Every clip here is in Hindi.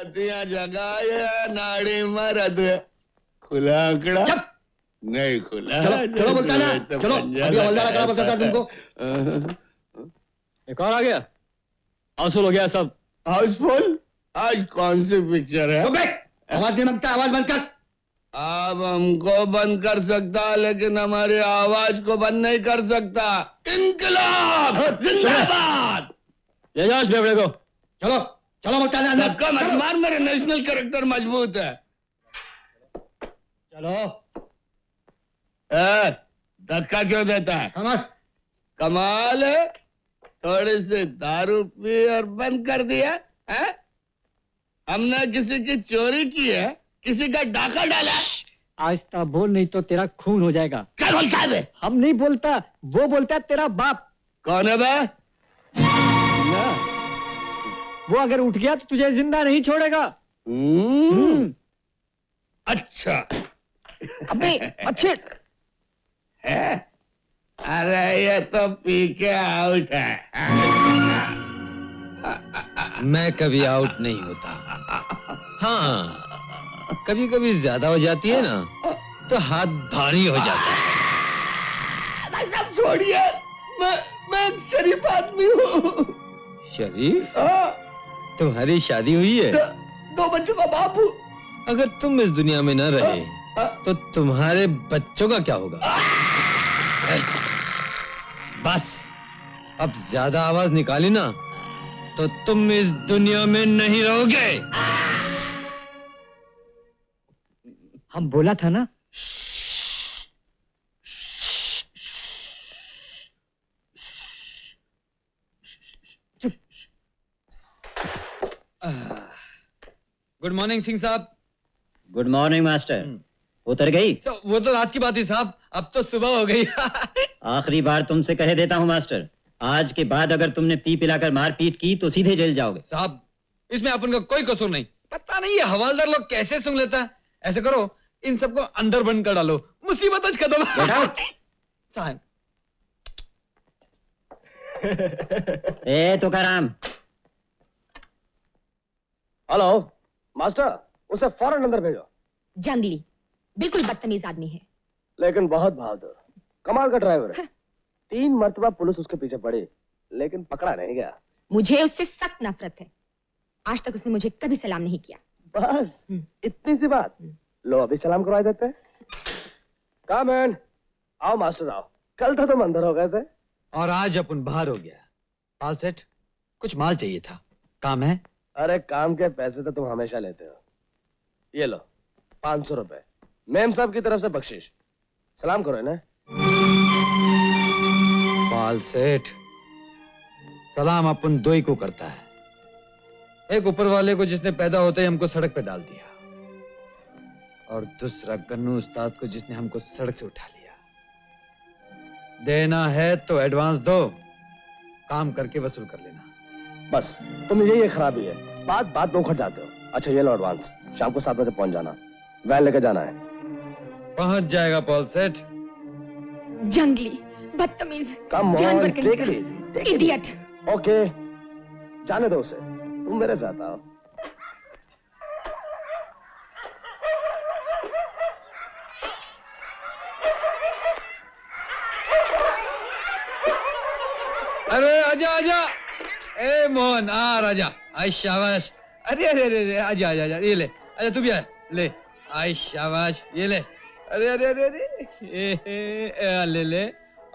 रतिया जगाए नाड़ी मरद खुला आंकड़ा नहीं खुला। चलो चलो बोलता ना, चलो अभी हवलदार आंकड़ा बताता तुमको। एक और आ गया, हाउसफुल हो गया सब। हाउसफुल? आज कौन सी पिक्चर है? आवाज नहीं मांगता, आवाज बंद कर। आप हमको बंद कर सकता लेकिन हमारी आवाज को बंद नहीं कर सकता। इनकलाब जिंदाबाद। ले जाओ इस बेवड़े को। चलो चलो बोलता ना, धक्का मत मार, मेरे नेशनल कैरेक्टर मजबूत है। चलो। धक्का क्यों देता है? खामोश। कमाल है, थोड़ी सी दारू पी और बंद कर दिया है? हमने किसी की चोरी की है, किसी का डाका डाला? आहिस्ता बोल नहीं तो तेरा खून हो जाएगा। क्या बोलता है बे? हम नहीं बोलता, वो बोलता है तेरा बाप। कौन है बे? वो अगर उठ गया तो तुझे जिंदा नहीं छोड़ेगा। अच्छा। अबे अच्छे है? अरे ये तो पी के आउट है। मैं कभी आउट नहीं होता। हाँ, कभी कभी ज्यादा हो जाती है ना तो हाथ भारी हो जाता है। सब छोड़िए, मैं एक शरीफ आदमी हूँ। शरीफ? तुम्हारी शादी हुई है? दो बच्चों का बाप हूँ। अगर तुम इस दुनिया में न रहे तो तुम्हारे बच्चों का क्या होगा? बस अब ज्यादा आवाज निकाली ना तो तुम इस दुनिया में नहीं रहोगे। हम बोला था ना। गुड मॉर्निंग सिंह साहब। Good morning master. उतर गई? वो तो रात की बात थी साहब, अब तो सुबह हो गई। आखिरी बार तुमसे कह देता हूँ मास्टर, आज के बाद अगर तुमने पी पिलाकर मारपीट की तो सीधे जेल जाओगे। साहब इसमें अपन का कोई कसूर नहीं। पता नहीं ये हवालदार लोग कैसे सुन लेता है। ऐसे करो, इन सबको अंदर बंद कर डालो, मुसीबत आज खत्म। साहब। ए तुकाराम। हेलो मास्टर, उसे फौरन अंदर भेजो। जंगली, बिल्कुल बदतमीज आदमी है, लेकिन बहुत बहादुर, कमाल का ड्राइवर है। 3 मर्तबा पुलिस उसके पीछे पड़ी लेकिन पकड़ा नहीं गया। मुझे उससे सख्त नफरत है। आज तक उसने मुझे कभी सलाम नहीं किया। बस इतनी सी बात। लो अभी सलाम करवा देते हैं। कम इन। आओ मास्टर आओ, कल तो तुम अंदर हो गए थे और आज अपन बाहर हो गया। पाल सेठ, कुछ माल चाहिए था, काम है? अरे काम के पैसे तो तुम हमेशा लेते हो। ये लो 500 रुपए मेम साहब की तरफ से बख्शिश। सलाम करो इन्हें। पाल सेठ, सलाम अपन दो ही को करता है। एक ऊपर वाले को जिसने पैदा होते ही हमको सड़क पे डाल दिया, और दूसरा गन्नू उस्ताद को जिसने हमको सड़क से उठा लिया। देना है तो एडवांस दो, काम करके वसूल कर लेना। बस तुम यही खराबी है, बात बात में उखड़ जाते हो। अच्छा ये लो एडवांस, शाम को 7 बजे पहुंच जाना, वैन लेके जाना है। पहुंच जाएगा पाल सेठ। जंगली, बदतमीज, कम जानवर ऑन, कहीं टेक का। It easy, idiot. ओके जाने दो उसे, तुम मेरे साथ आओ। अरे आजा आजा, ए मोहन आ राजा, आई शाबाश। अरे अरे अरे अरे आजा आजा आजा, ये ले, आजा तू भी आ, ले आई शाबाश, ये ले। अरे अरे अरे अरे ले ले,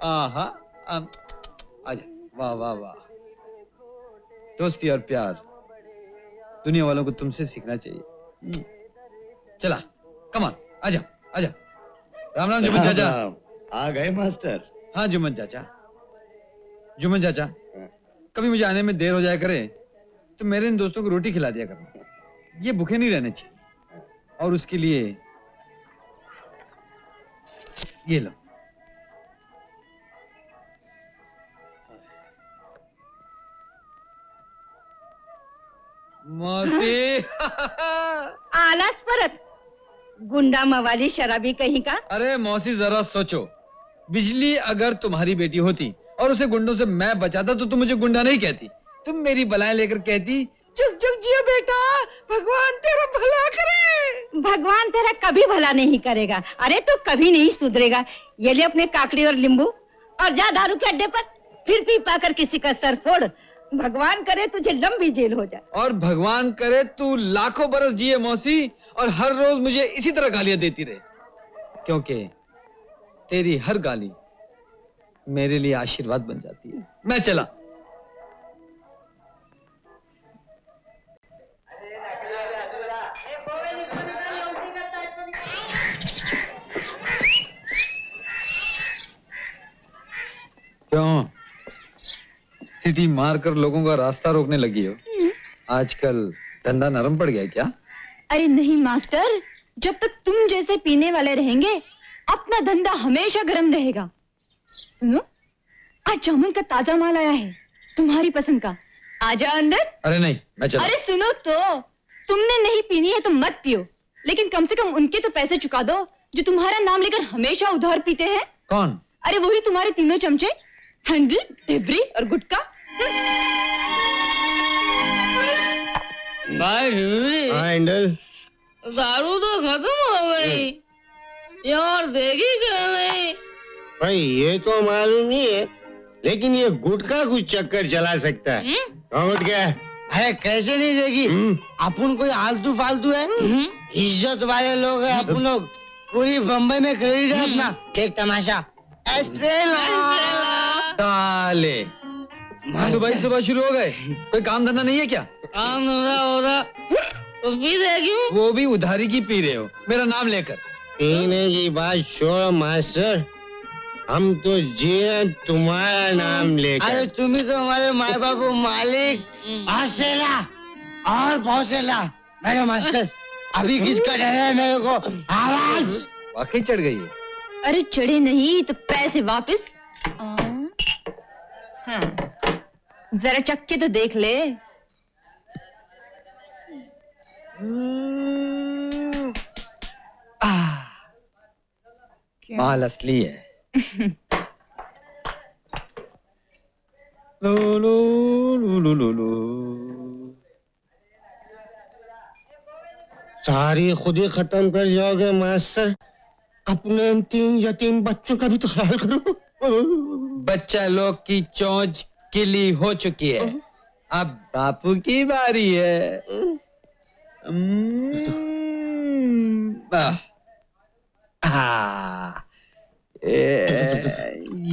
आहा आजा, वाह वाह वाह। दोस्ती और प्यार दुनिया वालों को तुमसे सीखना चाहिए। चला कमान, आजा आजा। राम राम जुम्मन चाचा। आ गए मास्टर? हाँ जुम्मन चाचा। जुम्मन चाचा, कभी मुझे आने में देर हो जाया करे तो मेरे इन दोस्तों को रोटी खिला दिया करना, ये भूखे नहीं रहने चाहिए। और उसके लिए ये लो। मौसी। आलस परत, गुंडा मवाली शराबी कहीं का। अरे मौसी जरा सोचो, बिजली अगर तुम्हारी बेटी होती और उसे गुंडों से मैं बचाता तो तुम मुझे गुंडा नहीं कहती, तुम मेरी बलाएं लेकर कहती जुग जुग जियो बेटा, भगवान तेरा भला करे। भगवान तेरा कभी भला नहीं करेगा। अरे तो कभी नहीं सुधरेगा। ये ले अपने काकड़ी और नींबू और जा दारू के अड्डे पर फिर पी पाकर किसी का सर फोड़। भगवान करे तुझे लंबी जेल हो जाए। और भगवान करे तू लाखों बरस जिए मौसी, और हर रोज मुझे इसी तरह गालियां देती रहे, क्योंकि तेरी हर गाली मेरे लिए आशीर्वाद बन जाती है। मैं चला। क्यों सीटी मारकर लोगों का रास्ता रोकने लगी हो? आजकल धंधा नरम पड़ गया क्या? अरे नहीं मास्टर, जब तक तुम जैसे पीने वाले रहेंगे अपना धंधा हमेशा गर्म रहेगा। सुनो, आज जामुन का ताजा माल आया है, तुम्हारी पसंद का। आजा अंदर। अरे नहीं, मैं चला। अरे सुनो तो, तुमने नहीं पीनी है तो मत पियो, लेकिन कम से कम उनके तो पैसे चुका दो जो तुम्हारा नाम लेकर हमेशा उधार पीते हैं। कौन? अरे वही तुम्हारे तीनों चमचे, हैंडल, ढिबरी और गुटका। भाई हैंडल दारू तो खत्म हो गई, ये और देगी क्या नहीं? भाई ये तो मालूम नहीं है, लेकिन ये गुटखा कुछ चक्कर चला सकता है। कौन गुटखा? अरे कैसे नहीं देगी? अपन कोई आलतू फालतू है? इज्जत वाले लोग हैं अपन लोग। पूरी बम्बई में खरीद है अपना। देख तमाशा। ताले सुबह ही सुबह शुरू हो गए। कोई काम धंधा नहीं है क्या? काम धंधा हो रहा तो पी देगी। वो भी उधारी की पी रहे हो मेरा नाम लेकर। पीने की बात छोड़ो मास्टर, हम तो जिए तुम्हारा नाम लेकर। अरे तुम ही तो हमारे माँ बाप को मालिक हौसला और हौसला। मेरे मास्टर अभी किसका डर है मेरे को? आवाज वाकई चढ़ गई है। अरे चढ़े नहीं तो पैसे वापस। हाँ, जरा चक्के तो देख ले। माल असली है। लो लो लो लो लो लो। सारी खुद ही खत्म कर जाओगे मास्टर। अपने इन 3 यतीम बच्चों का भी तो ख्याल करो। बच्चा लोग की चोंच गिली हो चुकी है, अब बापू की बारी है।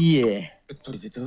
ये थोड़ी देर तो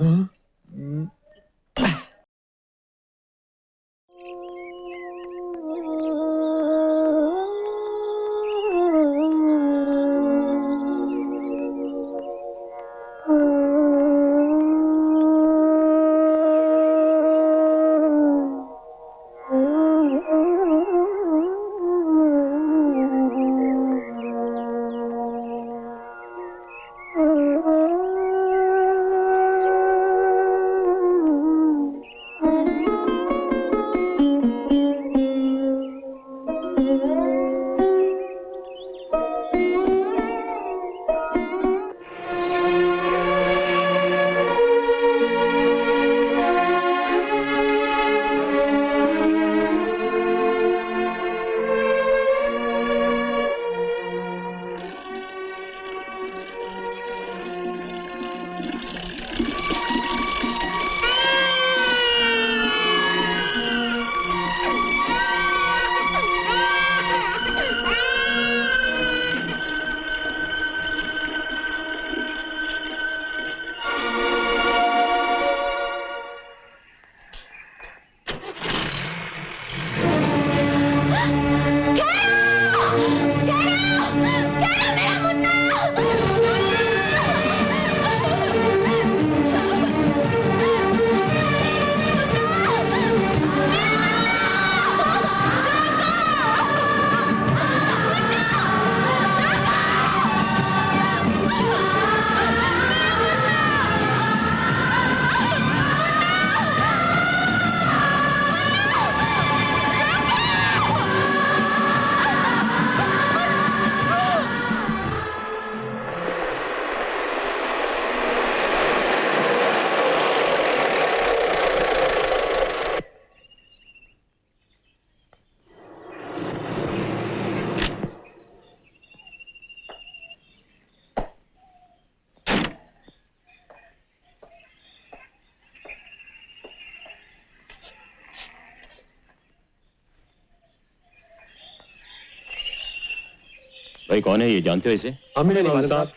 भाई कौन है ये, जानते हो इसे? हमने नहीं मालूम साहब।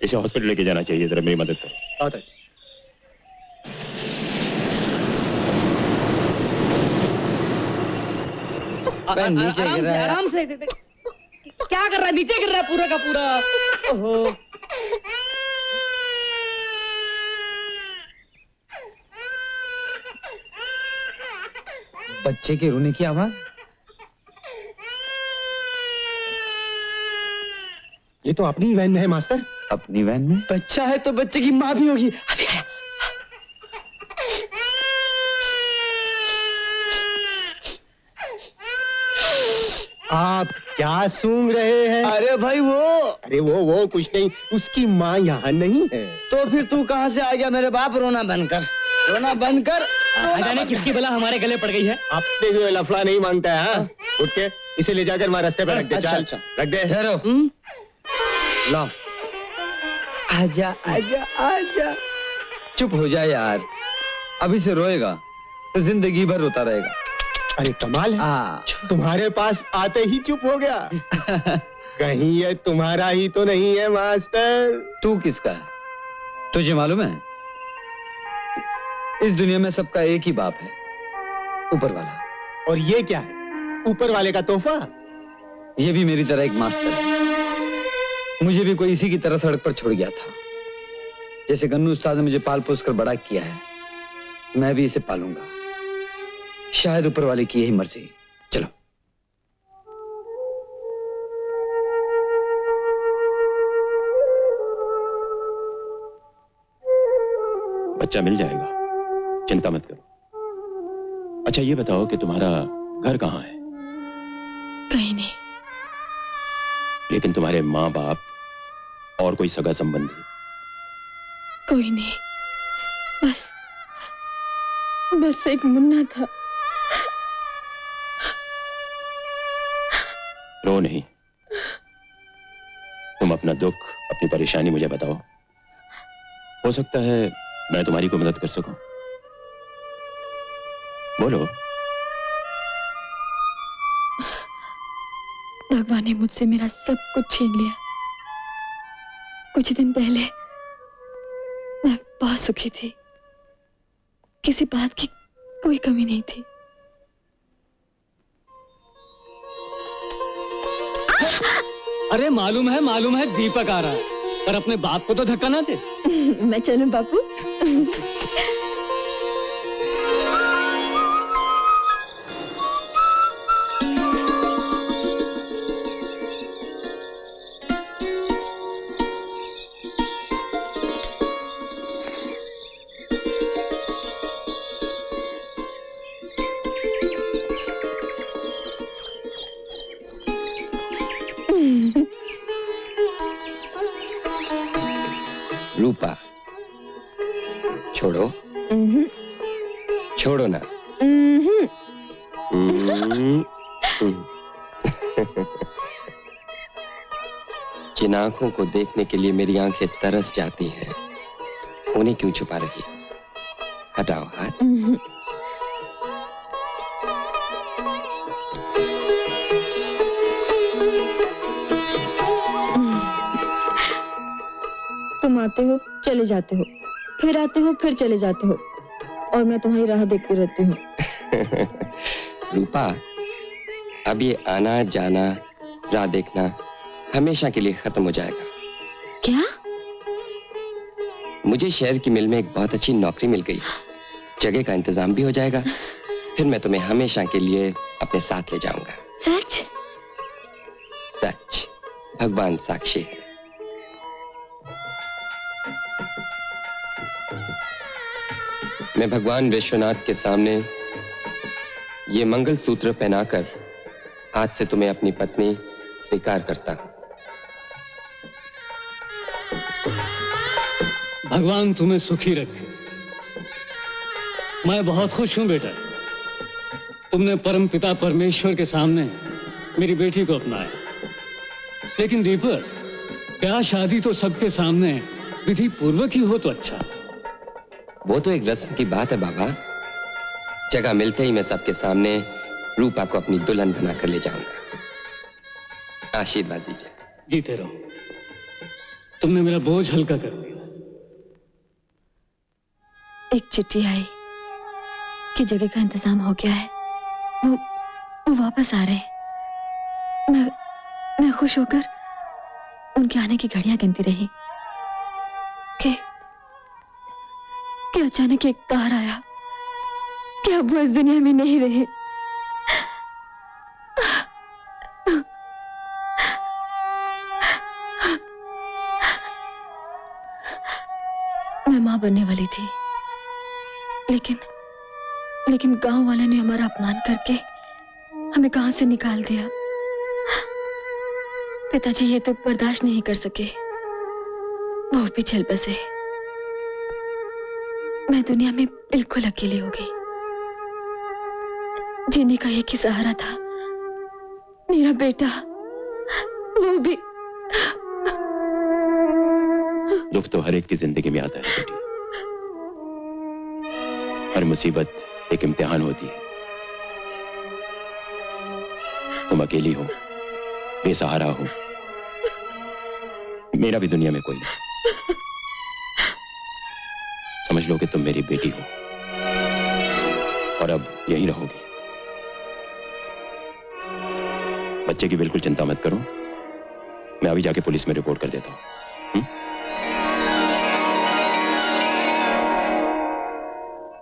इसे हॉस्पिटल लेके जाना चाहिए, जरा मेरी मदद करो। आता है। नीचे गिर रहा है। आराम से क्या कर रहा है, नीचे गिर रहा है पूरा का पूरा। ओहो बच्चे के रोने की आवाज। ये तो अपनी ही वैन में है मास्टर। अपनी वैन में? बच्चा है तो बच्चे की माँ भी होगी। आप क्या सूंघ रहे हैं? अरे भाई अरे वो कुछ नहीं, उसकी माँ यहाँ नहीं है। तो फिर तू कहाँ से आ गया मेरे बाप? रोना बंद कर, रोना बंद कर। जाने किसकी बला हमारे गले पड़ गई है। अपने हुए लफड़ा नहीं मांगता है। हाँ? उठ के इसे ले जाकर वहाँ रास्ते पे रख दे। अच्छा, चल अच्छा। रख दे। ठहरो। लो आजा आजा आजा। चुप हो जा यार, अभी से रोएगा तो जिंदगी भर रोता रहेगा। अरे कमाल है, तुम्हारे पास आते ही चुप हो गया। कहीं ये तुम्हारा ही तो नहीं है मास्टर? तू किसका है? तुझे मालूम है इस दुनिया में सबका एक ही बाप है, ऊपर वाला। और ये क्या है, ऊपर वाले का तोहफा? ये भी मेरी तरह एक मास्टर है। मुझे भी कोई इसी की तरह सड़क पर छोड़ गया था। जैसे गन्नू उस्ताद ने मुझे पाल पोस कर बड़ा किया है, मैं भी इसे पालूंगा। शायद ऊपर वाले की यही मर्जी। चलो। बच्चा मिल जाएगा, चिंता मत करो। अच्छा ये बताओ कि तुम्हारा घर कहाँ है? कहीं नहीं। लेकिन तुम्हारे माँ बाप और कोई सगा संबंधी? कोई नहीं, बस एक मुन्ना था। रो नहीं, तुम अपना दुख, अपनी परेशानी मुझे बताओ। हो सकता है मैं तुम्हारी कोई मदद कर सकूं। बोलो। भगवान ने मुझसे मेरा सब कुछ छीन लिया। कुछ दिन पहले मैं बहुत सुखी थी, किसी बात की कोई कमी नहीं थी। अरे मालूम है दीपक आ रहा है, पर अपने बाप को तो धक्का ना दे। मैं चलूं बापू? रूपा, छोड़ो, छोड़ो ना। जिन आंखों को देखने के लिए मेरी आंखें तरस जाती हैं, उन्हें क्यों छुपा रही? हटाओ हाथ। तुम आते हो चले जाते हो, फिर आते हो फिर चले जाते हो, और मैं तुम्हारी राह देखती रहती हूँ। रूपा, अब ये आना जाना, राह देखना हमेशा के लिए खत्म हो जाएगा। क्या? मुझे शहर की मिल में एक बहुत अच्छी नौकरी मिल गई, जगह का इंतजाम भी हो जाएगा। फिर मैं तुम्हें हमेशा के लिए अपने साथ ले जाऊंगा। सच? सच, भगवान साक्षी है। मैं भगवान विश्वनाथ के सामने ये मंगलसूत्र पहनाकर आज से तुम्हें अपनी पत्नी स्वीकार करता हूं। भगवान तुम्हें सुखी रखे। मैं बहुत खुश हूं बेटा, तुमने परमपिता परमेश्वर के सामने मेरी बेटी को अपनाया। लेकिन दीपक, क्या शादी तो सबके सामने विधि पूर्वक ही हो तो अच्छा। वो तो एक रस्म की बात है बाबा। जगह मिलते ही मैं सबके सामने रूपा को अपनी दुल्हन बनाकर ले जाऊंगा। आशीर्वाद दीजिए। जीते रहो। तुमने मेरा बोझ हल्का कर दिया। एक चिट्ठी आई कि जगह का इंतजाम हो गया है, वो वापस आ रहे हैं। मैं खुश होकर उनके आने की घड़ियां गिनती रही कि अचानक एक तार आया कि अब वो इस दुनिया में नहीं रहे। मैं मां बनने वाली थी, लेकिन गांव वाले ने हमारा अपमान करके हमें गांव से निकाल दिया। पिताजी ये तो बर्दाश्त नहीं कर सके, वो भी चल बसे। मैं दुनिया में बिल्कुल अकेली हो गई। जीने का एक ही सहारा था, मेरा बेटा, वो भी। दुख तो हर एक की जिंदगी में आता है बेटी। हर मुसीबत एक इम्तिहान होती है। तुम अकेली हो, बेसहारा हो, मेरा भी दुनिया में कोई नहीं। समझ लो कि तुम मेरी बेटी हो और अब यहीं रहोगी। बच्चे की बिल्कुल चिंता मत करो, मैं अभी जाके पुलिस में रिपोर्ट कर देता हूं।